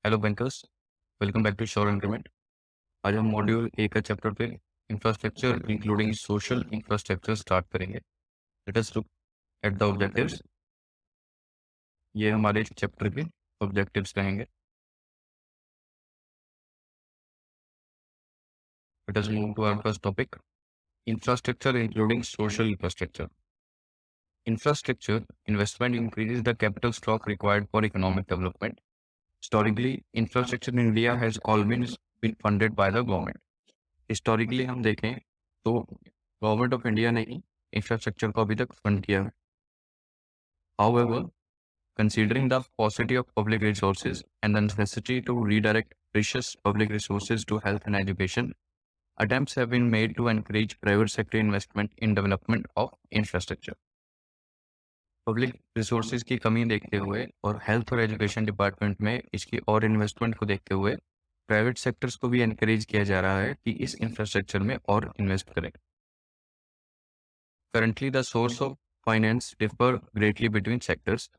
Hello bankers, welcome back to Sure Increment. आज हम module A का चैप्टर पे infrastructure including social infrastructure start करेंगे। Let us look at the objectives. ये हमारे चैप्टर के ऑब्जेक्टिव्स रहेंगे। Let us move to our first topic, infrastructure including social infrastructure. Infrastructure investment increases the capital stock required for economic development. Historically, infrastructure in India has always been funded by the government. Historically हम देखें तो government of India ने ही infrastructure को अभी तक fund किया है। However, considering the paucity of public resources and the necessity to redirect precious public resources to health and education, attempts have been made to encourage private sector investment in development of infrastructure. Public resources की कमी देखते हुए और health और education department में इसकी और investment को देखते हुए प्राइवेट सेक्टर्स को भी एनकरेज किया जा रहा है कि इस इंफ्रास्ट्रक्चर में और इन्वेस्ट करें। Currently, the source of finance differ greatly between sectors.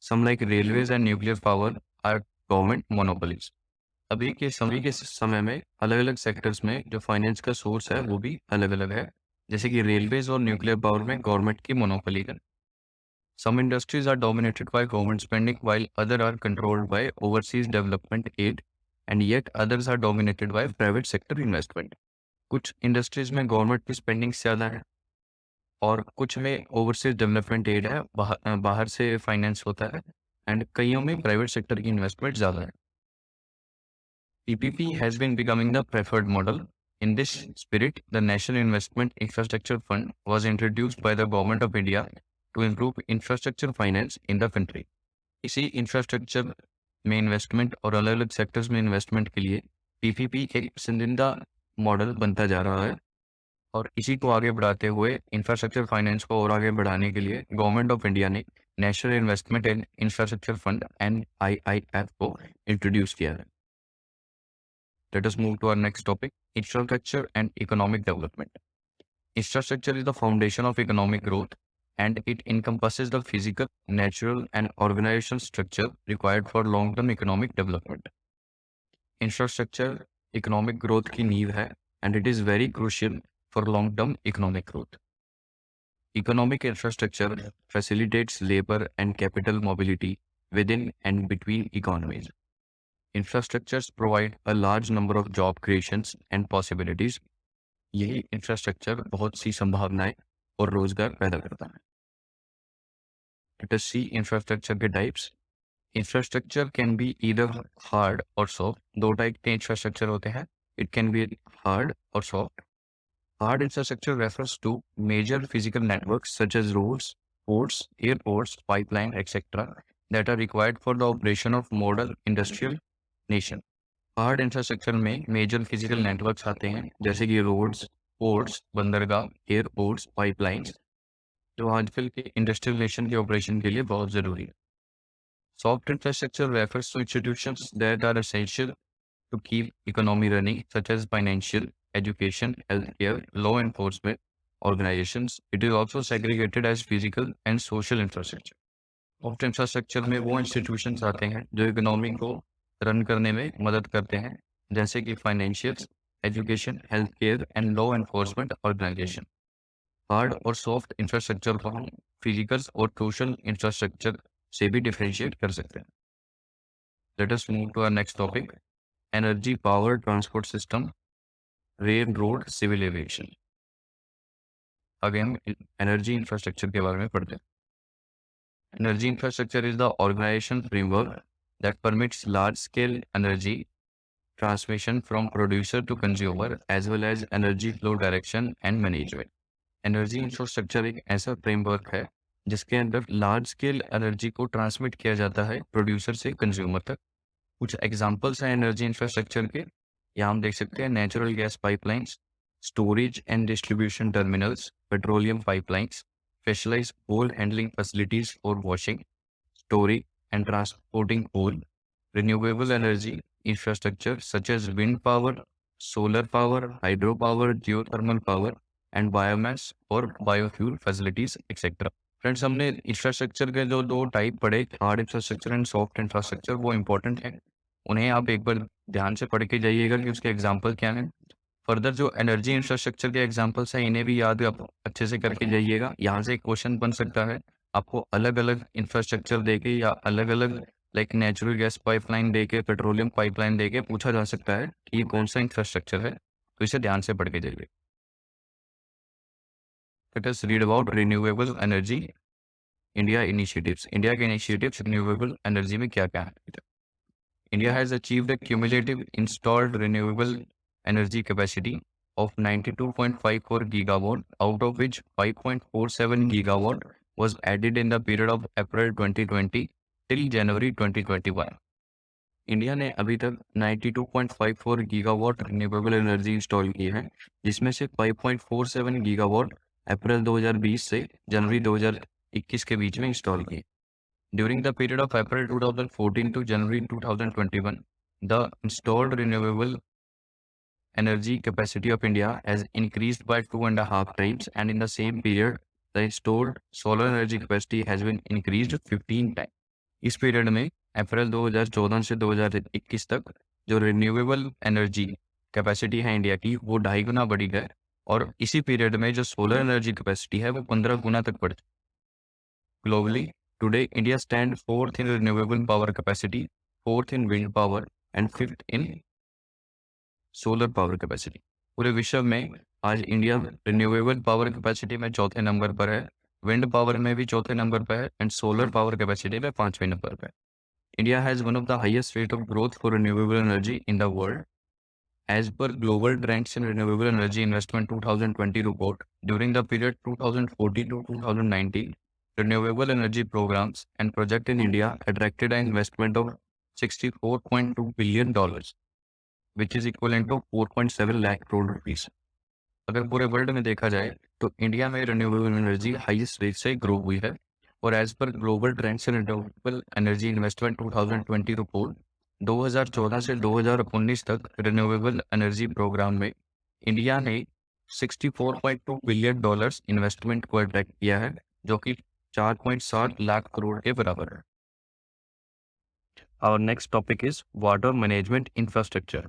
Some like railways and nuclear power are government monopolies. अभी के समय में अलग अलग सेक्टर्स में जो फाइनेंस का सोर्स है वो भी अलग अलग है, जैसे कि रेलवेज और न्यूक्लियर पावर में गवर्नमेंट की मोनोपोली है। Some industries are dominated by government spending while other are controlled by overseas development aid and yet others are dominated by private sector investment. कुछ इंडस्ट्रीज में गवर्नमेंट की spending ज़्यादा है और कुछ में ओवरसीज डेवलपमेंट एड है, बाहर से फाइनेंस होता है, एंड कईयों में प्राइवेट सेक्टर की इन्वेस्टमेंट ज़्यादा है। PPP has been becoming the preferred model. In this spirit, the National Investment Infrastructure Fund was introduced by the Government of India to improve infrastructure finance in the country. इसी infrastructure में investment और अलग अलग sectors में investment के लिए PPP एक पसंदीदा मॉडल बनता जा रहा है और इसी को आगे बढ़ाते हुए इंफ्रास्ट्रक्चर फाइनेंस को और आगे बढ़ाने के लिए गवर्नमेंट ऑफ इंडिया ने national investment and infrastructure fund NIIF को इंट्रोड्यूस किया है। Let us move to our next topic, infrastructure and economic development. Infrastructure is the foundation of economic growth and it encompasses the physical, natural and organizational structure required for long-term economic development. Infrastructure economic growth की नींव है and it is very crucial for long-term economic growth. Economic infrastructure facilitates labor and capital mobility within and between economies. Infrastructures provide a large number of job creations and possibilities. यही infrastructure बहुत सी संभावनाएं और रोजगार पैदा करता है। Let us see infrastructure के types. Infrastructure can be either hard or soft. दो टाइप के इंफ्रास्ट्रक्चर होते हैं. It can be hard or soft. Hard infrastructure refers to major physical networks such as roads, ports, airports, pipeline, etc. that are required for the operation of modern industrial nation. Hard infrastructure में major physical networks आते हैं जैसे कि roads, ports, बंदरगाह, airports, pipelines, जो आजकल के industrial nation के ऑपरेशन के लिए बहुत ज़रूरी है। Soft infrastructure refers to institutions that are essential to keep economy running such as financial, education, health care, law enforcement organisations. It is also segregated as physical and social infrastructure. Soft infrastructure में वो institutions आते हैं जो economy को run करने में मदद करते हैं जैसे कि financial, education, health care and law enforcement organisation. Hard और सॉफ्ट इंफ्रास्ट्रक्चर को हम फिजिकल और सोशल इंफ्रास्ट्रक्चर से भी डिफरेंशिएट कर सकते हैं. Let us move to our next topic, energy power transport system, rail road civil aviation. आगे हम एनर्जी इंफ्रास्ट्रक्चर के बारे में पढ़ते हैं. Energy infrastructure is the organisation framework that permits large-scale energy transmission from producer to consumer as well as energy flow direction and management. Energy infrastructure एक ऐसा framework है जिसके अंदर लार्ज स्केल एनर्जी को ट्रांसमिट किया जाता है प्रोड्यूसर से कंज्यूमर तक. कुछ एग्जांपल्स हैं एनर्जी इंफ्रास्ट्रक्चर के. यहाँ हम देख सकते हैं natural gas pipelines, storage and distribution terminals, petroleum pipelines, specialised coal handling facilities for washing, storage and transporting coal, renewable energy infrastructure such as wind power, solar power, hydropower, geothermal power and biomass or biofuel facilities etc. Friends, हमने infrastructure के जो दो type पढ़े, hard infrastructure and soft infrastructure, वो important है उन्हें आप एक बार ध्यान से पढ़ के जाइएगा कि उसके एग्जाम्पल क्या हैं। फर्दर जो एनर्जी इंफ्रास्ट्रक्चर के एग्जाम्पल्स हैं इन्हें भी याद आप अच्छे से करके जाइएगा। यहाँ से एक क्वेश्चन बन सकता है, आपको अलग अलग इंफ्रास्ट्रक्चर देके या अलग अलग लाइक नेचुरल गैस पाइपलाइन देके, पेट्रोलियम पाइपलाइन देके पूछा जा सकता है कि ये कौन सा इंफ्रास्ट्रक्चर है, तो इसे ध्यान से पढ़ के जाइए। Let us read about renewable energy India initiatives. India के इनिशिएटिव्स रिन्यूएबल एनर्जी में क्या क्या है। India has achieved a cumulative installed renewable energy capacity of 92.54 gigawatt, out of which 5.47 gigawatt was added in the period of April 2020 till January 2021. India ने अभी तक 92.54 gigawatt renewable energy install की है, जिसमें से 5.47 गीगावाट अप्रैल 2020 से जनवरी 2021 के बीच में इंस्टॉल की। During the period of April 2014 to January 2021, the installed renewable energy capacity of India has increased by 2.5 times, and in the same period, the installed solar energy capacity has been increased 15 times. इस period में अप्रैल 2014 से 2021 तक जो renewable energy capacity है India की वो 2.5 गुना बढ़ी है, और इसी पीरियड में जो सोलर एनर्जी कैपेसिटी है वो 15 गुना तक बढ़ी। Globally today, India stands fourth in renewable power capacity, fourth in wind power, and fifth in solar power capacity. पूरे विश्व में आज इंडिया रिन्यूएबल पावर कैपेसिटी में चौथे नंबर पर है, विंड पावर में भी चौथे नंबर पर है, एंड सोलर पावर कैपेसिटी में 5वें नंबर पर है। India has one of the highest rate of growth for renewable energy in the world. As per Global Trends in Renewable Energy Investment 2020 report, during the period 2014 to 2019, renewable energy programs and projects in India attracted an investment of $64.2 billion, which is equivalent to 4.7 lakh crore rupees. अगर पूरे world में देखा जाए तो India में renewable energy highest rate से grow हुई है, और as per global trends in renewable energy investment 2020 report 2014 से 2019 तक रिन्यूएबल एनर्जी प्रोग्राम में इंडिया ने $64.2 बिलियन इन्वेस्टमेंट को अट्रैक्ट किया है, जो कि 4.7 लाख करोड़ के बराबर है। Our next topic is water management infrastructure.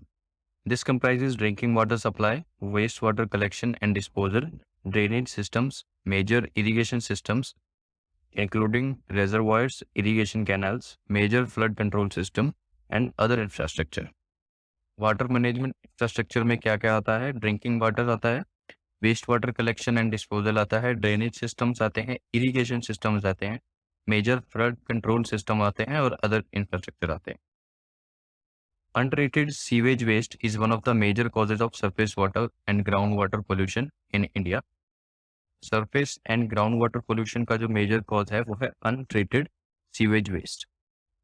This comprises drinking water supply, wastewater collection and disposal, drainage systems, major irrigation systems, including reservoirs, irrigation canals, major flood control system, and other infrastructure. Water management infrastructure में क्या क्या आता है? Drinking water आता है, waste water collection and disposal आता है, drainage systems आते हैं, इरिगेशन सिस्टम्स आते हैं, मेजर फ्लड कंट्रोल सिस्टम आते हैं, और अदर इंफ्रास्ट्रक्चर आते हैं। Untreated sewage waste is one of the major causes of surface water and groundwater pollution in India. Surface and groundwater pollution का जो major cause है वो है untreated sewage waste.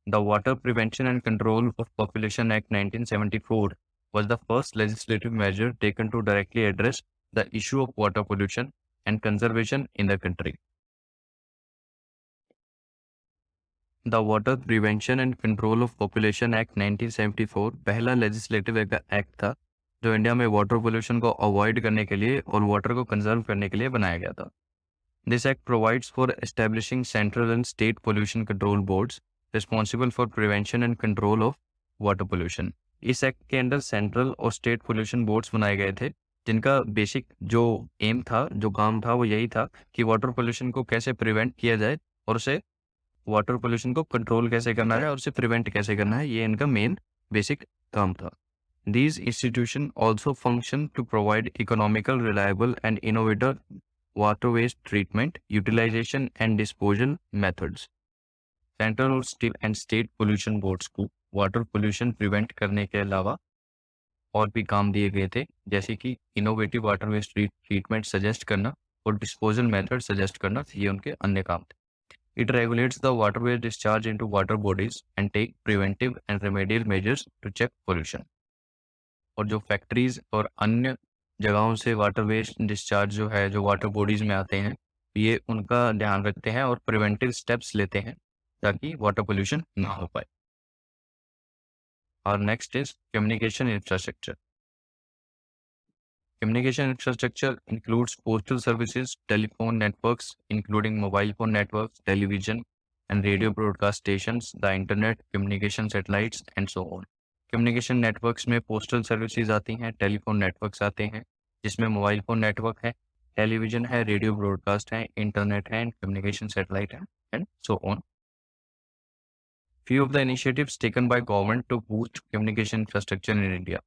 The Water Prevention and Control of Population Act 1974 was the first legislative measure taken to directly address the issue of water pollution and conservation in the country. The Water Prevention and Control of Population Act 1974 पहला legislative act था जो India में water pollution को avoid करने के लिए और water को कंजर्व करने के लिए बनाया गया था। This act provides for establishing central and state pollution control boards responsible for prevention and control of water pollution. इस एक्ट के अंदर सेंट्रल और स्टेट पोल्यूशन बोर्ड्स बनाए गए थे, जिनका बेसिक जो एम था, जो काम था, वो यही था कि वाटर पोल्यूशन को कैसे प्रिवेंट किया जाए और उसे वाटर पोल्यूशन को कंट्रोल कैसे करना है और उसे प्रिवेंट कैसे करना है, ये इनका मेन बेसिक काम था। These institutions also function to provide economical, reliable and innovative water waste treatment, utilization and disposal methods. Central और स्टेट पोल्यूशन बोर्ड्स को वाटर पोल्यूशन प्रिवेंट करने के अलावा और भी काम दिए गए थे, जैसे कि innovative water waste treatment suggest करना और डिस्पोजल मेथड सजेस्ट करना, ये उनके अन्य काम थे। It regulates the water waste discharge into water bodies and take preventive and remedial measures to check pollution. और जो फैक्ट्रीज और अन्य जगहों से वाटर वेस्ट डिस्चार्ज जो है, जो वाटर बॉडीज में आते हैं, ये उनका ध्यान रखते हैं और प्रिवेंटिव स्टेप्स लेते हैं ताकि वाटर पोल्यूशन ना हो पाए। और next is communication infrastructure. Communication infrastructure includes postal services, telephone networks, including mobile phone networks, television and radio broadcast stations, the internet, communication satellites, and so on. Communication networks में postal services आती हैं, telephone networks आते हैं जिसमें mobile phone network है, television है, radio broadcast है, internet है एंड कम्युनिकेशन सैटेलाइट है and so on. Few of the initiatives taken by government to boost communication infrastructure in India.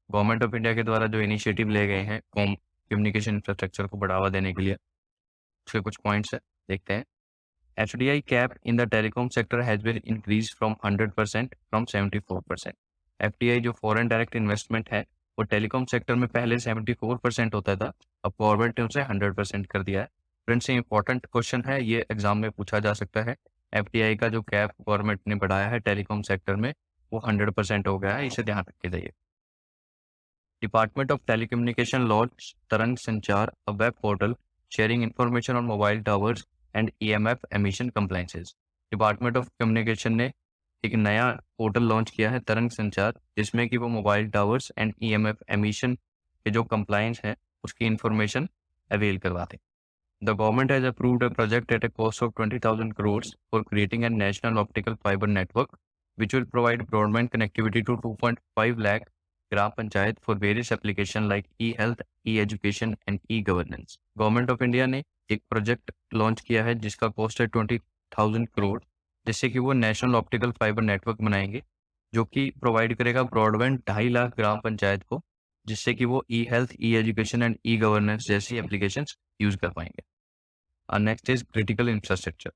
Government of India के द्वारा जो इनिशिएटिव ले गए हैं कम्युनिकेशन इंफ्रास्ट्रक्चर को बढ़ावा देने के लिए, उसके कुछ पॉइंट्स है, देखते हैं. FDI cap in the telecom sector has been increased from 100% from 74%. FDI जो फॉरेन डायरेक्ट इन्वेस्टमेंट है वो टेलीकॉम सेक्टर में पहले 74% होता था, अब गवर्नमेंट ने उसे 100% कर दिया है. फ्रेंड्स, ये इंपॉर्टेंट क्वेश्चन है, ये एग्जाम में पूछा जा सकता है. FDI का जो कैप गवर्नमेंट ने बढ़ाया है टेलीकॉम सेक्टर में वो 100% हो गया है, इसे ध्यान रख के जाइए. डिपार्टमेंट ऑफ टेलीकम्युनिकेशन लॉन्च तरंग संचार, a web portal sharing information on mobile towers and EMF emission compliances. Department of communication ने एक नया पोर्टल लॉन्च किया है तरंग संचार, जिसमें कि वो mobile towers and EMF emission के जो कंप्लायंस है उसकी इंफॉर्मेशन अवेल करवाते हैं. The government has approved a project at a cost of 20,000 crores for creating a national optical fiber network, which will provide broadband connectivity to 2.5 lakh gram panchayat for various applications like e-health, e-education and e-governance. Government of India ने एक project launch किया है जिसका cost है 20,000 करोड़, जिससे कि वो national optical fibre network बनाएंगे जो कि प्रोवाइड करेगा ब्रॉडबैंड 2.5 लाख ग्राम पंचायत को, जिससे कि वो e-health, e-education and e-governance जैसी एप्लीकेशंस यूज कर पाएंगे. Next is critical infrastructure.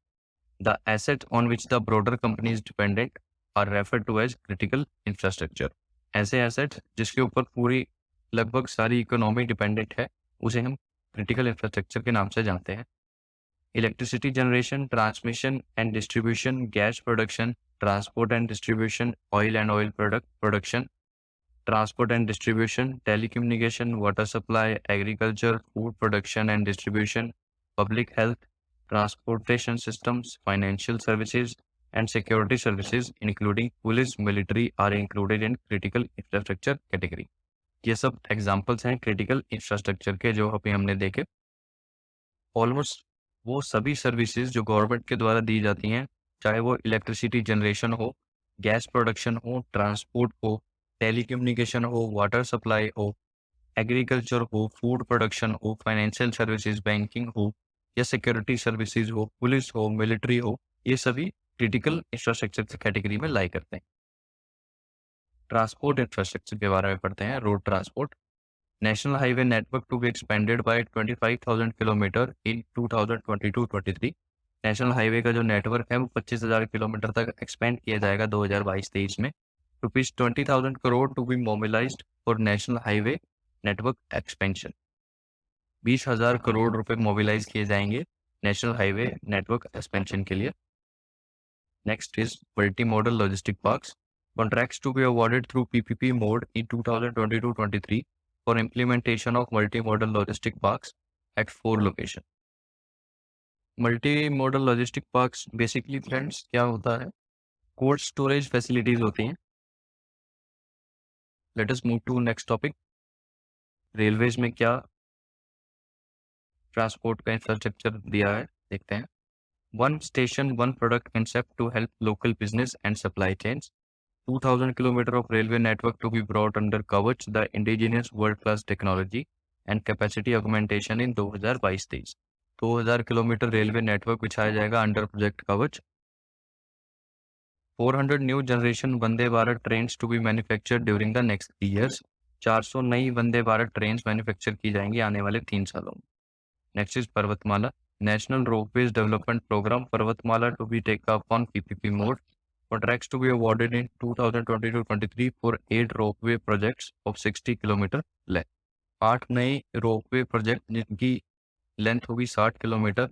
The assets on which the broader company is dependent are referred to as critical infrastructure. ऐसे assets जिसके ऊपर पूरी लगभग सारी इकोनॉमी डिपेंडेंट है उसे हम क्रिटिकल इंफ्रास्ट्रक्चर के नाम से जानते हैं. Electricity generation, transmission and distribution, gas production, transport and distribution, oil and oil product production, transport and distribution, telecommunication, water supply, agriculture, food production and distribution, public health, transportation systems, financial services, and security services, including police, military, are included in critical infrastructure category. ये सब examples हैं critical infrastructure के जो अभी हमने देखे. Almost वो सभी सर्विसेज जो गवर्नमेंट के द्वारा दी जाती हैं, चाहे वो इलेक्ट्रिसिटी जनरेशन हो, गैस प्रोडक्शन हो, ट्रांसपोर्ट हो, टेलीकम्युनिकेशन हो, वाटर सप्लाई हो, एग्रीकल्चर हो, फूड प्रोडक्शन हो, फाइनेंशियल सर्विसेज, बैंकिंग हो या सिक्योरिटी सर्विसेज हो, पुलिस हो, मिलिट्री हो, ये सभी क्रिटिकल इंफ्रास्ट्रक्चर की कैटेगरी में लाई करते हैं. ट्रांसपोर्ट इंफ्रास्ट्रक्चर के बारे में पढ़ते हैं. Road transport. National highway network to be expanded by 25,000 kilometre in 2022-23. National highway का जो नेटवर्क है वो 25,000 किलोमीटर तक एक्सपेंड किया जाएगा 2022-23 में. ₹20,000 crore to be mobilised for national highway network expansion. 20,000 crore रुपए मोबिलाइज किए जाएंगे नेशनल हाईवे नेटवर्क एक्सपेंशन के लिए. Next is multi modal logistic parks. Contracts to be awarded through PPP mode in 2022-23 for implementation of multi modal logistic parks at 4 location. Multi modal logistic parks basically friends क्या होता है, cold storage facilities होती हैं. Let us move to next topic. Railways में क्या transport का infrastructure दिया है, देखते हैं. One station one product concept to help local business and supply chains. 2,000 kilometre of railway network to be brought under Kavach the indigenous world class technology and capacity augmentation in 2022-23. 2,000 kilometre railway network बिछाया जाएगा under project Kavach. 400 new generation Vande Bharat train to be manufactured during the next 3 years. 400 नई वंदे Bharat train manufacture की जाएंगी आने वाले 3 सालों में. Next is Parvatmala. National ropeways development programme Parvatmala to be take up on PPP mode. Contracts to be awarded in 2022-23 for 8 ropeway projects of 60 kilometre length. 8 नए ropeway project जिनकी length होगी 60 किलोमीटर,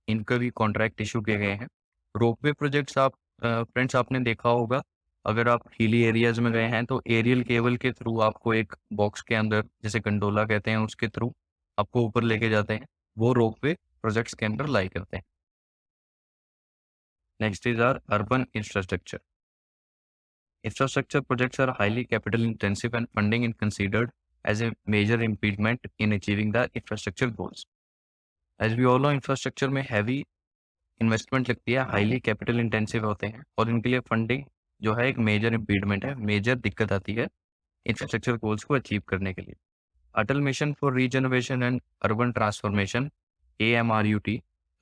इनका भी कॉन्ट्रैक्ट इशू किए गए हैं. रोपवे प्रोजेक्ट्स आप friends आपने देखा होगा, अगर आप हिली एरियाज में गए हैं तो एरियल केबल के थ्रू आपको एक बॉक्स के अंदर, जैसे गंडोला कहते हैं, उसके थ्रू आपको ऊपर लेके जाते हैं, वो रोपवे प्रोजेक्ट्स के अंदर लाई करते हैं. Next is our urban infrastructure. Infrastructure projects are highly capital intensive and funding is considered as a major impediment in achieving the infrastructure goals. As we all know, infrastructure में heavy investment लगती है, highly capital intensive होते हैं और इनके लिए funding जो है एक मेजर इम्पीडमेंट है, मेजर दिक्कत आती है इंफ्रास्ट्रक्चर गोल्स को अचीव करने के लिए। Atal mission for regeneration and urban transformation AMRUT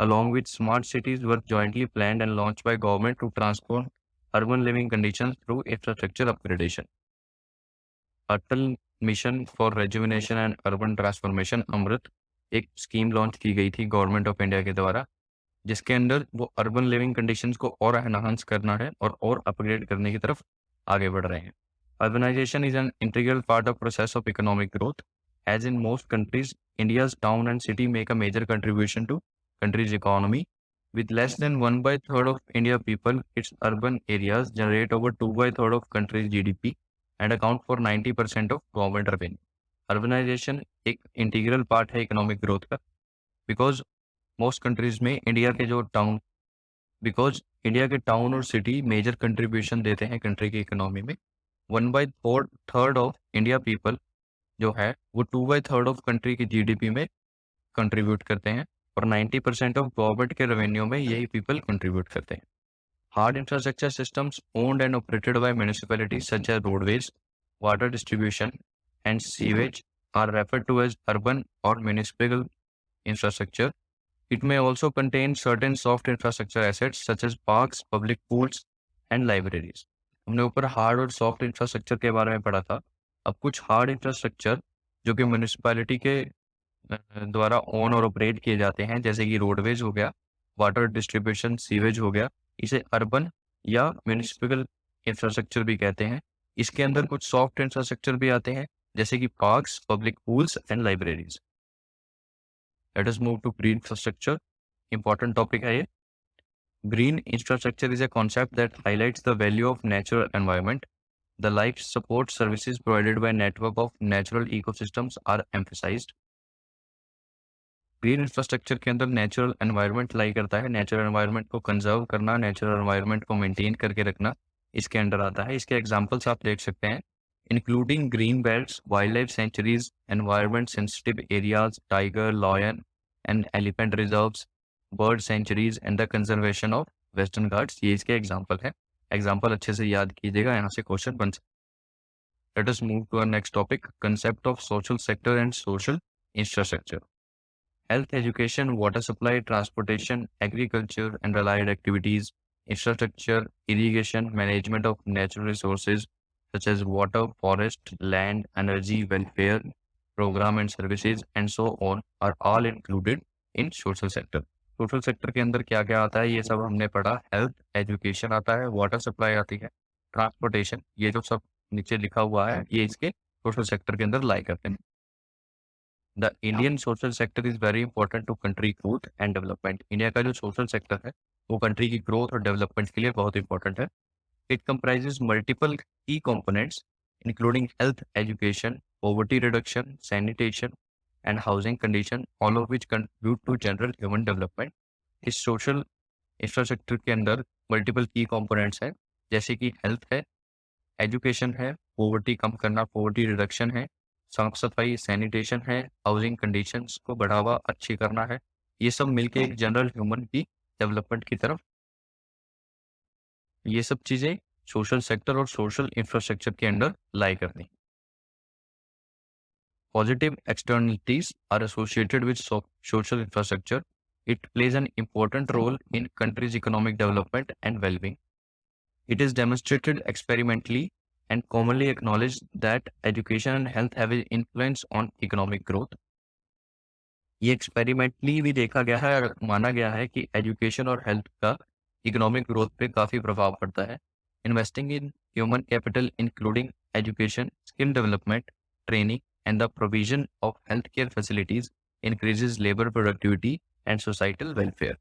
along with smart cities were jointly planned and launched by government to transform urban living conditions through infrastructure upgradation. Atal mission for rejuvenation and urban transformation AMRUT एक scheme launch की गई थी government of India के द्वारा, जिसके अंदर वो urban living conditions को और एनहांस करना है और अपग्रेड करने की तरफ आगे बढ़ रहे हैं। Urbanisation is an integral part of process of economic growth as in most countries India's town and city make a major contribution to country's economy. With less than 1/3 of India people, its urban areas generate over 2/3 of country's GDP and account for 90% of government revenue. Urbanization एक integral part है economic growth का, because most countries में India के town और city major contribution देते हैं country की economy में। 1/3 ऑफ इंडिया पीपल जो है वो 2/3 ऑफ कंट्री की GDP में कंट्रीब्यूट करते हैं और 90% ऑफ गवर्नमेंट के रेवेन्यू में यही पीपल कंट्रीब्यूट करते हैं। Hard infrastructure systems owned and operated by municipalities such as roadways, water distribution and sewage are referred to as urban or municipal infrastructure. It may also contain certain soft infrastructure assets such as parks, public pools and libraries. हमने ऊपर hard और soft infrastructure के बारे में पढ़ा था। अब कुछ हार्ड इंफ्रास्ट्रक्चर जो कि म्यूनिसिपैलिटी के द्वारा ओन और ऑपरेट किए जाते हैं, जैसे कि रोडवेज हो गया, वाटर डिस्ट्रीब्यूशन, सीवेज हो गया, इसे अर्बन या म्यूनिसिपल इंफ्रास्ट्रक्चर भी कहते हैं। इसके अंदर कुछ सॉफ्ट इंफ्रास्ट्रक्चर भी आते हैं, जैसे कि parks, public pools and libraries. Let us move to green infrastructure. Important topic है ये। Green infrastructure is a concept that highlights the value of natural environment. The life support services provided by network of natural ecosystems are emphasized. Green infrastructure के अंदर natural environment लाई करता है, natural environment को conserve करना, natural environment को maintain करके रखना इसके अंडर आता है। इसके एग्जांपल्स आप देख सकते हैं, including green belts, wild life sanctuaries, environment sensitive areas, tiger, lion and elephant reserves, bird sanctuaries and the conservation of Western Ghats, ये इसके एग्जाम्पल है। एग्जाम्पल अच्छे से याद कीजिएगा, यहाँ से क्वेश्चन बन सकता है। Let us move to our next topic, concept of social sector and social infrastructure. Health, education, water supply, transportation, agriculture and allied activities, infrastructure, irrigation, management of natural resources such as water, forest, land, energy, welfare, program and services and so on are all included in social sector. Social sector के अंदर क्या क्या आता है ये सब हमने पढ़ा। Health, education आता है, water supply आती है, transportation, ये जो सब नीचे लिखा हुआ है ये इसके social sector के अंदर लाई करते हैं। The Indian social sector is very important to country growth and development. India का जो सोशल सेक्टर है वो कंट्री की ग्रोथ और डेवलपमेंट के लिए बहुत इंपॉर्टेंट है। It comprises multiple key components including health, education, poverty reduction, sanitation and housing condition, all of which contribute to general human development. इस सोशल इंफ्रास्ट्रक्चर के अंदर मल्टीपल की कंपोनेंट्स हैं, जैसे कि हेल्थ है, एजुकेशन है, पॉवर्टी कम करना, पॉवर्टी रिडक्शन है, साफ सफाई, सैनिटेशन है, हाउसिंग कंडीशंस को बढ़ावा अच्छी करना है। ये सब मिलके एक जनरल ह्यूमन की डेवलपमेंट की तरफ, ये सब चीजें सोशल सेक्टर और सोशल इंफ्रास्ट्रक्चर के अंडर लाई करती हैं। Positive externalities are associated with social infrastructure. It plays an important role in country's economic development and well-being. It is demonstrated experimentally and commonly acknowledged that education and health have an influence on economic growth. ये experimentally भी देखा गया है और माना गया है कि एजुकेशन और हेल्थ का इकोनॉमिक ग्रोथ पे काफ़ी प्रभाव पड़ता है। Investing in human capital including education, skill development, training and the provision of health care facilities increases labour productivity and societal welfare.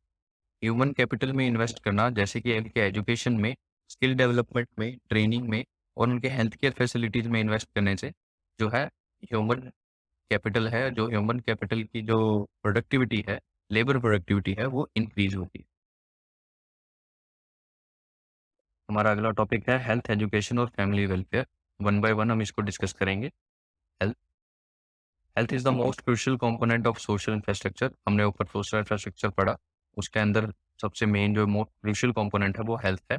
Human capital में इन्वेस्ट करना, जैसे कि उनके एजुकेशन में, स्किल डेवलपमेंट में, ट्रेनिंग में और उनके हेल्थ केयर फैसिलिटीज में इन्वेस्ट करने से जो है ह्यूमन कैपिटल है, जो ह्यूमन कैपिटल की जो प्रोडक्टिविटी है, लेबर प्रोडक्टिविटी है, वो इंक्रीज होती है। हमारा अगला टॉपिक है हेल्थ, एजुकेशन और family welfare. One by one हम इसको डिस्कस करेंगे। Health health is the most crucial component of social infrastructure. हमने ऊपर सोशल इंफ्रास्ट्रक्चर पढ़ा, उसके अंदर सबसे मेन जो मोस्ट क्रूशियल कंपोनेंट है वो हेल्थ है।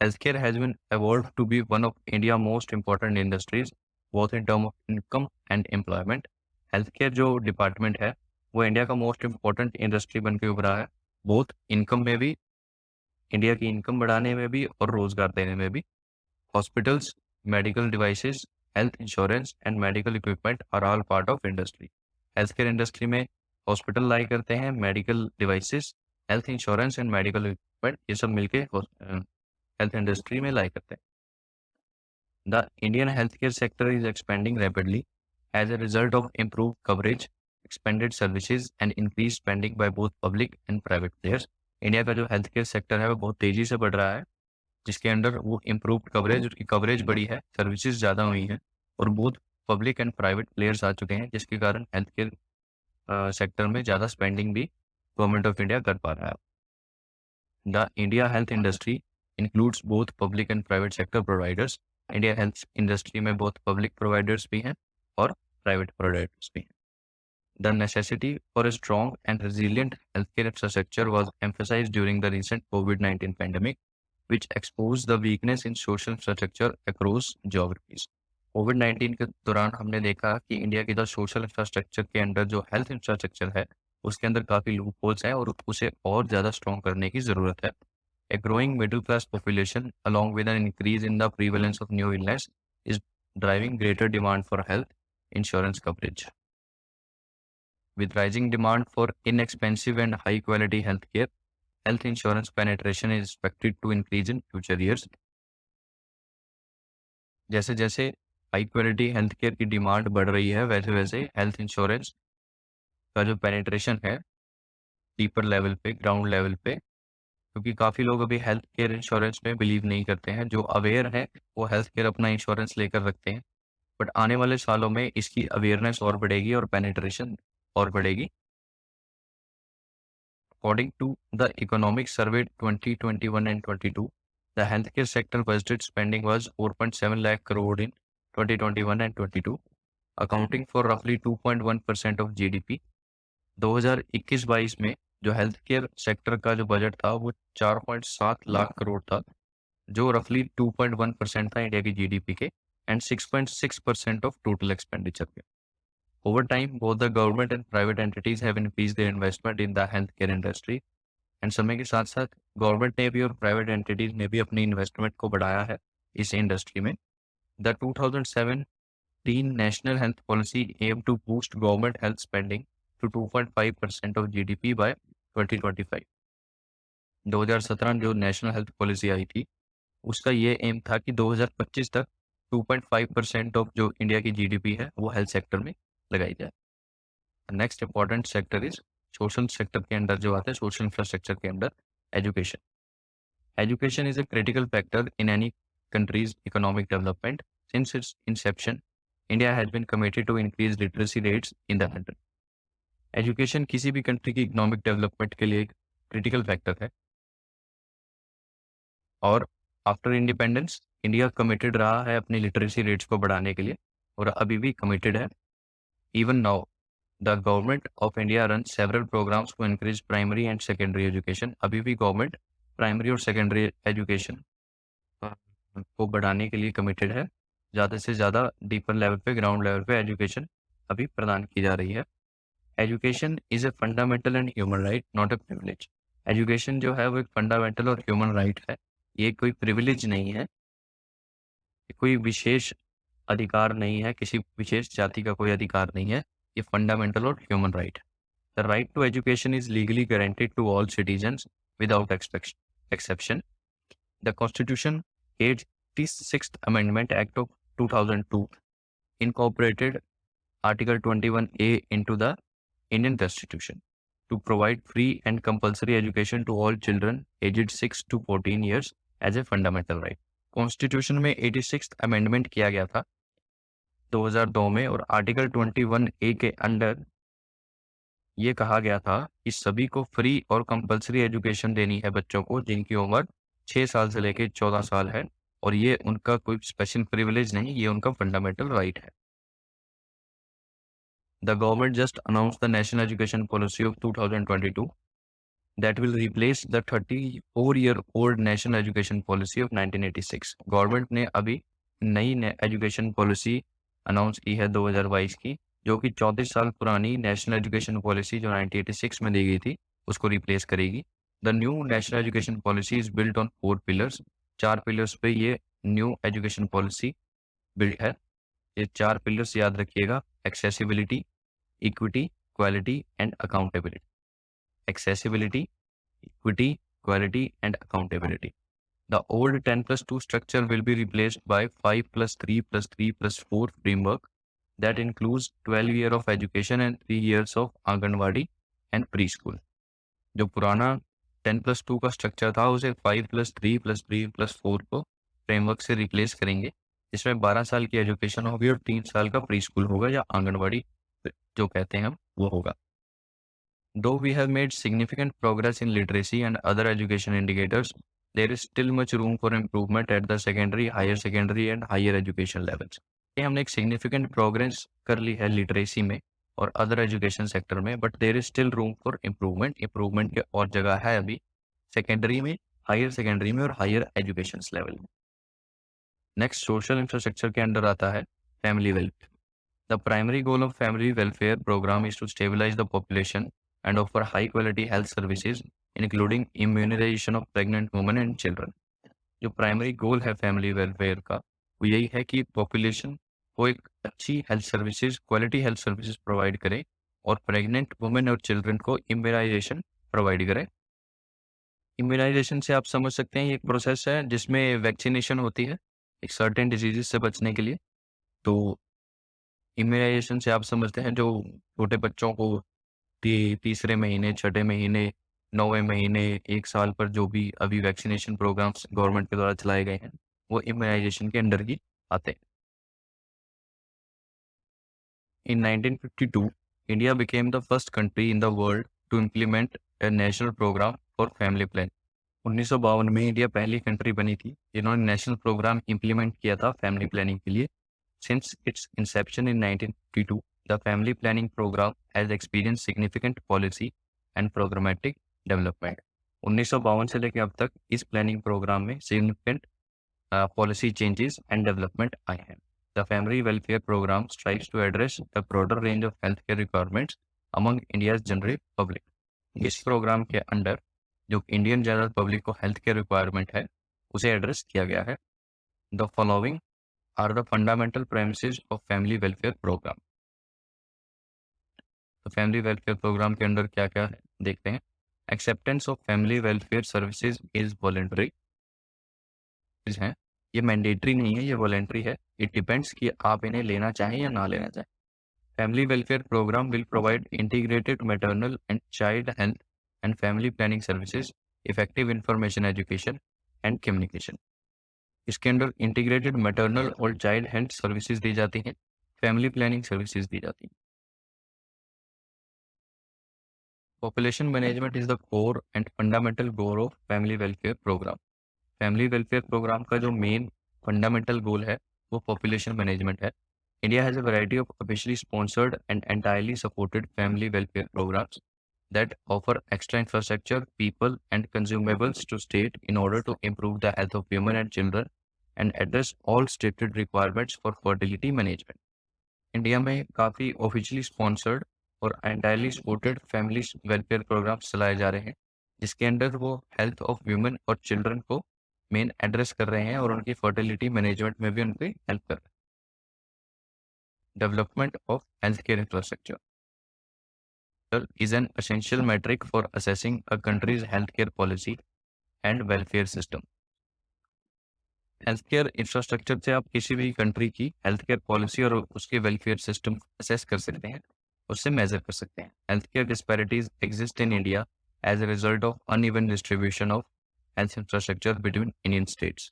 Healthcare has been evolved to be one of India's most important industries, both in terms of income and employment. Healthcare जो डिपार्टमेंट है वो इंडिया का मोस्ट इम्पोर्टेंट इंडस्ट्री बन के उभरा है, बोथ इनकम में भी, इंडिया की इनकम बढ़ाने में भी और रोजगार देने में भी. Hospitals, medical devices, health insurance and medical equipment are all part of industry. Healthcare industry में हॉस्पिटल लाई करते हैं, medical devices, health insurance and medical equipment, ये सब मिलके हेल्थ इंडस्ट्री में लाई करते हैं. The Indian health care sector is expanding rapidly as a result of improved coverage, expanded services and increased spending by both public and private players. India का जो health care sector है वो बहुत तेजी से बढ़ रहा है, जिसके अंडर वो इम्प्रूव्ड कवरेज, उसकी कवरेज बढ़ी है, सर्विसेज ज़्यादा हुई हैं और बहुत पब्लिक एंड प्राइवेट प्लेयर्स आ चुके हैं, जिसके कारण हेल्थ केयर सेक्टर में ज़्यादा स्पेंडिंग भी गवर्नमेंट ऑफ इंडिया कर पा रहा है. The India health industry includes both public and private sector providers. India health industry में बहुत पब्लिक प्रोवाइडर्स भी हैं और प्राइवेट प्रोवाइडर्स भी हैं. The necessity for a strong and resilient healthcare infrastructure was emphasized during the recent COVID-19 pandemic, which exposed the weakness in social infrastructure across geographies. कोविड-19 के दौरान हमने देखा कि इंडिया की जो सोशल इंफ्रास्ट्रक्चर के अंदर जो हेल्थ इंफ्रास्ट्रक्चर है उसके अंदर काफ़ी लूप होल्स हैं और उसे और ज़्यादा स्ट्रॉन्ग करने की ज़रूरत है. A growing middle class population along with an increase in the prevalence of new illness is driving greater demand for health insurance coverage. With rising demand for inexpensive and high quality healthcare, health insurance penetration is expected to increase in future years. जैसे जैसे high quality health care की demand बढ़ रही है वैसे वैसे health insurance का जो पेनिट्रेशन है डीपर लेवल पे, ग्राउंड लेवल पे, क्योंकि काफ़ी लोग अभी हेल्थ केयर इंश्योरेंस में बिलीव नहीं करते हैं. जो अवेयर हैं वो हेल्थ केयर अपना इंश्योरेंस लेकर रखते हैं, बट आने वाले सालों में इसकी अवेयरनेस और बढ़ेगी और पेनिट्रेशन और बढ़ेगी. According to the Economic Survey 2021 and 22, the healthcare sector budget spending was 4.7 lakh crore in 2021 and 22, accounting for roughly 2.1% of GDP. 2021-22 में जो हेल्थ केयर सेक्टर का जो बजट था वो 4.7 लाख करोड़ था, जो रफली 2.1% था इंडिया की जीडीपी के एंड 6.6% ऑफ टोटल एक्सपेंडिचर के. Over time, both the government and private entities have increased their investment in the healthcare industry. And समय के साथ साथ गवर्नमेंट ने भी और प्राइवेट एंटिटीज ने भी अपनी इन्वेस्टमेंट को बढ़ाया है इस इंडस्ट्री में. The 2017 National Health Policy aimed to boost government health spending to 2.5% of GDP by 2025. 2017 जो नेशनल हेल्थ पॉलिसी आई थी उसका ये एम था कि 2025 तक 2.5% ऑफ जो इंडिया की जीडीपी है वो हेल्थ सेक्टर में लगाई जाए. Next important sector is social sector के अंदर जो आता है, सोशल इंफ्रास्ट्रक्चर के अंदर education. Education is a critical factor in any country's economic development. Since its inception India has been committed to increase literacy rates in the country. Education किसी भी country की इकोनॉमिक डेवलपमेंट के लिए एक critical factor है और after independence India committed रहा है अपनी लिटरेसी रेट्स को बढ़ाने के लिए और अभी भी कमिटेड है. Even now, the government of India runs several programs to increase primary and secondary education. अभी भी गवर्नमेंट प्राइमरी और सेकेंडरी एजुकेशन को बढ़ाने के लिए कमिटेड है. ज़्यादा से ज़्यादा डीपर लेवल पे, ग्राउंड लेवल पे एजुकेशन अभी प्रदान की जा रही है. Education is a fundamental and human right, not a privilege. Education जो है वो एक फंडामेंटल और ह्यूमन राइट है, ये कोई प्रिविलेज नहीं है, कोई विशेष अधिकार नहीं है, किसी विशेष जाति का कोई अधिकार नहीं है, ये फंडामेंटल और ह्यूमन राइट है. The right to education is legally guaranteed to all citizens without exception. The constitution 86th Amendment Act of 2002 incorporated Article 21A into the Indian Constitution to provide free and compulsory education to all children aged 6 to 14 years as a fundamental right. Constitution में 86th amendment किया गया था 2002 में और article 21A के under ये कहा गया था कि सभी को फ्री और कंपलसरी एजुकेशन देनी है बच्चों को जिनकी उम्र 6 साल से लेकर 14 साल है और ये उनका कोई स्पेशल प्रिविलेज नहीं, ये उनका फंडामेंटल राइट है. The government just announce the national education policy of 2022. that will replace the 34-year-old National Education Policy of 1986. Government ने अभी नई एजुकेशन पॉलिसी अनाउंस की है 2022 की, जो कि 34 साल पुरानी नेशनल एजुकेशन पॉलिसी जो 1986 में दी गई थी उसको रिप्लेस करेगी. The new national education policy is built on 4 pillars. 4 pillars पे ये न्यू एजुकेशन पॉलिसी बिल्ट है. ये 4 पिलर्स याद रखिएगा: accessibility, equity, quality and accountability. Accessibility, equity, quality, and accountability. The old 10+2 structure will be replaced by 5+3+3+4 framework that includes 12 years of education and 3 years of anganwadi and preschool. जो पुराना 10+2 का structure था उसे 5+3+3+4 को फ्रेमवर्क से replace करेंगे, जिसमें 12 साल की एजुकेशन होगी और 3 साल का प्री स्कूल होगा या आंगनवाड़ी जो कहते हैं हम वो होगा. Though we have made significant progress in literacy and other education indicators, there is still much room for improvement at the secondary, higher secondary and higher education levels. ये हमने एक significant progress कर ली है literacy में और other education sector में, but there is still room for improvement. Improvement के और जगह है अभी secondary में, higher secondary में और higher education level में. Next, social infrastructure के अंदर आता है family welfare. The primary goal of family welfare program is to stabilize the population and offer high quality health services including immunization of pregnant women and children. जो primary goal है family welfare का वो यही है कि population को एक अच्छी health services, quality health services provide करे और प्रेग्नेंट वुमेन और चिल्ड्रन को इम्यूनाइजेशन प्रोवाइड करे. इम्यूनाइजेशन से आप समझ सकते हैं ये एक प्रोसेस है जिसमें वैक्सीनेशन होती है एक सर्टेन डिजीजेस से बचने के लिए. तो इम्यूनाइजेशन से आप समझते हैं जो छोटे बच्चों को तीसरे महीने, छठे महीने, 9वें महीने, 1 साल पर जो भी अभी वैक्सीनेशन प्रोग्राम्स गवर्नमेंट के द्वारा चलाए गए हैं वो इम्यूनाइजेशन के अंडर ही आते हैं. In 1952, India became the first country in the world to implement a national program for family planning. 1952 में इंडिया पहली कंट्री बनी थी जिन्होंने नेशनल प्रोग्राम इम्प्लीमेंट किया था फैमिली प्लानिंग के लिए. Since its inception in 1952, the family planning program has experienced significant policy and programmatic development. 1952 से लेकर अब तक इस प्लानिंग प्रोग्राम में significant policy changes and development आए हैं. The family welfare program strives to address the broader range of healthcare requirements among India's general public. इस programme के अंडर जो इंडियन जनरल पब्लिक को हेल्थ केयर रिक्वायरमेंट है उसे address किया गया है. The following are the fundamental premises of family welfare program. तो फैमिली वेलफेयर प्रोग्राम के अंदर क्या क्या है देखते हैं. Acceptance of family welfare services is voluntary है. ये मैंडेटरी नहीं है, ये वॉलेंटरी है. इट डिपेंड्स कि आप इन्हें लेना चाहें या ना लेना चाहें. Family welfare programme will provide integrated maternal and child health and family planning services, effective information education and communication. इसके अंदर इंटीग्रेटेड मैटरनल और चाइल्ड हेल्थ सर्विसेज दी जाती हैं, फैमिली प्लानिंग सर्विसेज दी जाती हैं. Population management is the core and fundamental goal of family welfare programme. Family welfare programme का जो मेन फंडामेंटल गोल है वो पॉपुलेशन मैनेजमेंट है. India has a variety of officially sponsored and entirely supported family welfare programmes that offer extra infrastructure, people and consumables to state in order to improve the health of women and children and address all stated requirements for fertility management. India में काफ़ी officially sponsored और entirely supported family welfare programmes चलाए जा रहे हैं जिसके under वो health of women और चिल्ड्रन को मेन एड्रेस कर रहे हैं और उनकी फर्टिलिटी मैनेजमेंट में भी उनकी हेल्प कर रहे हैं. Development of health care infrastructure is an essential metric for assessing a country's healthcare policy and welfare system. Healthcare infrastructure से आप किसी भी कंट्री की हेल्थकेयर पॉलिसी और उसके वेलफेयर सिस्टम असेस कर सकते हैं, उससे मेजर कर सकते हैं. Healthcare disparities exist in India as a result of uneven distribution of health infrastructure between Indian states.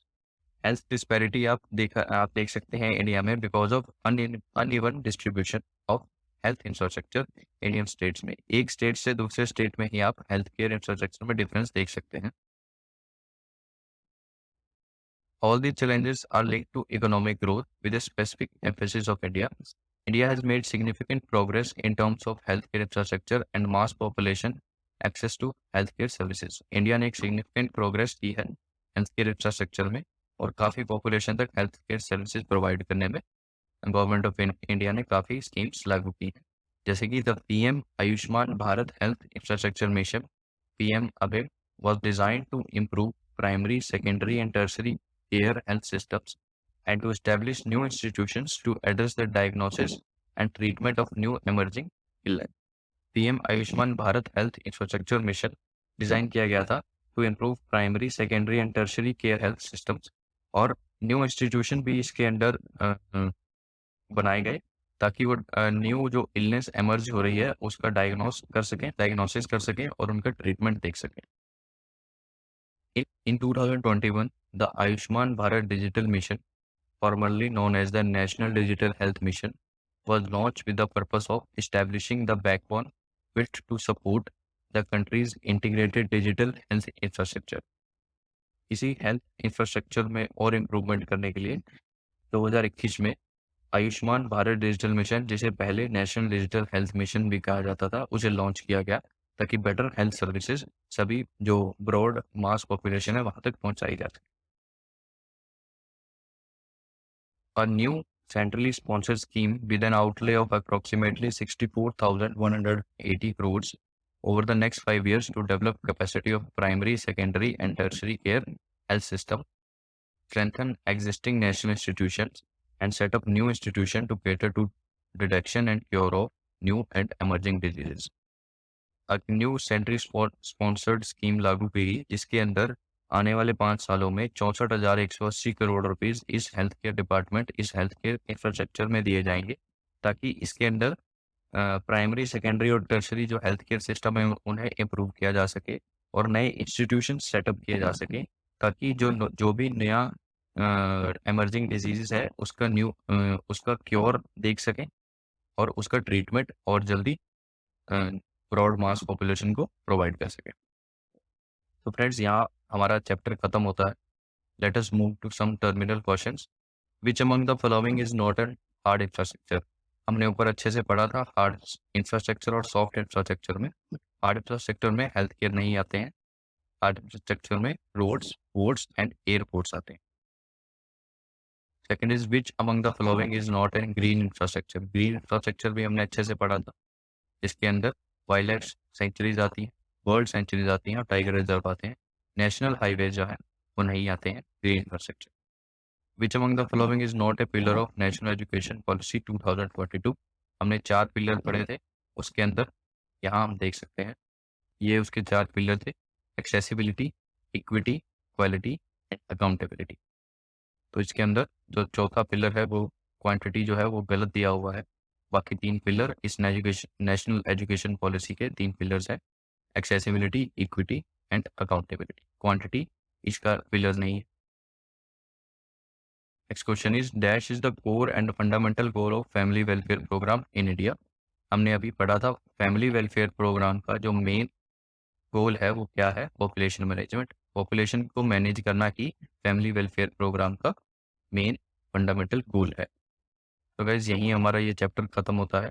Health disparity आप देख सकते हैं इंडिया में because of uneven distribution of health infrastructure Indian states में. एक स्टेट से दूसरे स्टेट में ही आप हेल्थ केयर इंफ्रास्ट्रक्चर में डिफरेंस देख सकते हैं. All these challenges are linked to economic growth with a specific emphasis of India. India has made significant progress in terms of healthcare infrastructure and mass population access to health care services. India ने एक significant progress की है health care infrastructure में और काफ़ी population तक health care services provide करने में गवर्नमेंट ऑफ इंडिया ने काफ़ी स्कीम्स लागू की हैं, जैसे कि the PM Ayushman Bharat health infrastructure mission PM अबे was designed to improve primary, secondary, and tertiary care health systems and to establish new institutions to address the diagnosis and treatment of new emerging illness. PM Ayushman Bharat health infrastructure mission design किया गया था to improve primary, secondary and tertiary care health systems और new institution भी इसके अंदर बनाए गए ताकि वो न्यू जो इलनेस एमर्ज हो रही है उसका डायग्नोसिस कर सकें और उनका ट्रीटमेंट देख सकें। In 2021, the Ayushman Bharat Digital Mission, formerly known as the National Digital Health Mission, was launched with the purpose of establishing the backbone built to support the country's integrated digital health infrastructure. इसी health infrastructure में और improvement करने के लिए 2021 में Ayushman Bharat digital mission, जिसे पहले national digital health mission भी कहा जाता था, उसे लॉन्च किया गया ताकि बेटर हेल्थ सर्विसेज सभी जो ब्रॉड मास पॉपुलेशन है वहां तक पहुंचाई जा सके। A new centrally sponsored scheme with an outlay of approximately 64,180 crores over the next 5 years to develop capacity of primary, secondary, and tertiary care health system, strengthen existing national institutions, and set up new institution to cater to detection and cure of new and emerging diseases. New centrally sponsored scheme लागू की गई जिसके अंदर आने वाले 5 सालों में 64,180 crore rupees इस हेल्थ केयर डिपार्टमेंट, इस हेल्थ केयर इंफ्रास्ट्रक्चर में दिए जाएंगे ताकि इसके अंदर प्राइमरी, सेकेंडरी और टर्शरी जो हेल्थ केयर सिस्टम है उन्हें इम्प्रूव किया जा सके और नए इंस्टीट्यूशन सेटअप किए जा सके ताकि जो भी नया एमर्जिंग डिजीज है उसका क्योर देख सकें और उसका ट्रीटमेंट और जल्दी ब्रॉड मास पॉपुलेशन को प्रोवाइड कर सके। तो फ्रेंड्स, यहाँ हमारा चैप्टर खत्म होता है। Let us move to some terminal questions. Which among the following is not an hard infrastructure. हमने ऊपर अच्छे से पढ़ा था हार्ड इंफ्रास्ट्रक्चर और सॉफ्ट इंफ्रास्ट्रक्चर में। हार्ड इंफ्रास्ट्रक्चर में हेल्थ केयर नहीं आते हैं, हार्ड इंफ्रास्ट्रक्चर में रोड्स, पोर्ट्स एंड एयरपोर्ट्स आते हैं। Second is which among the following is not an green infrastructure. Green infrastructure भी हमने अच्छे से पढ़ा था, इसके अंदर वाइल्ड सेंचुरीज आती हैं, बर्ड सेंचुरीज आती हैं और टाइगर रिजर्व आते हैं। नेशनल हाईवे जो है वो नहीं आते हैं green infrastructure. Which among the following is not a pillar of national education policy 2042। हमने 4 पिलर पढ़े थे, उसके अंदर यहाँ हम देख सकते हैं ये उसके 4 पिलर थे: accessibility, equity, quality and accountability. तो इसके अंदर जो चौथा पिलर है वो क्वांटिटी जो है वो गलत दिया हुआ है। बाकी 3 पिलर इस नेशनल एजुकेशन पॉलिसी के 3 पिलर्स हैं: accessibility, equity and accountability. Quantity इसका पिलर नहीं है। Next question is dash is the core and fundamental goal of family welfare programme in India. हमने अभी पढ़ा था फैमिली वेलफेयर प्रोग्राम का जो मेन गोल है वो क्या है? Population management. पॉपुलेशन को मैनेज करना ही फैमिली वेलफेयर प्रोग्राम का मेन फंडामेंटल गोल है। तो गाइज यहीं हमारा ये चैप्टर खत्म होता है।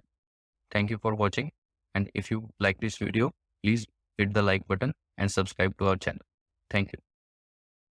Thank you for watching and if you like this video please hit the like button and subscribe to our channel. Thank you.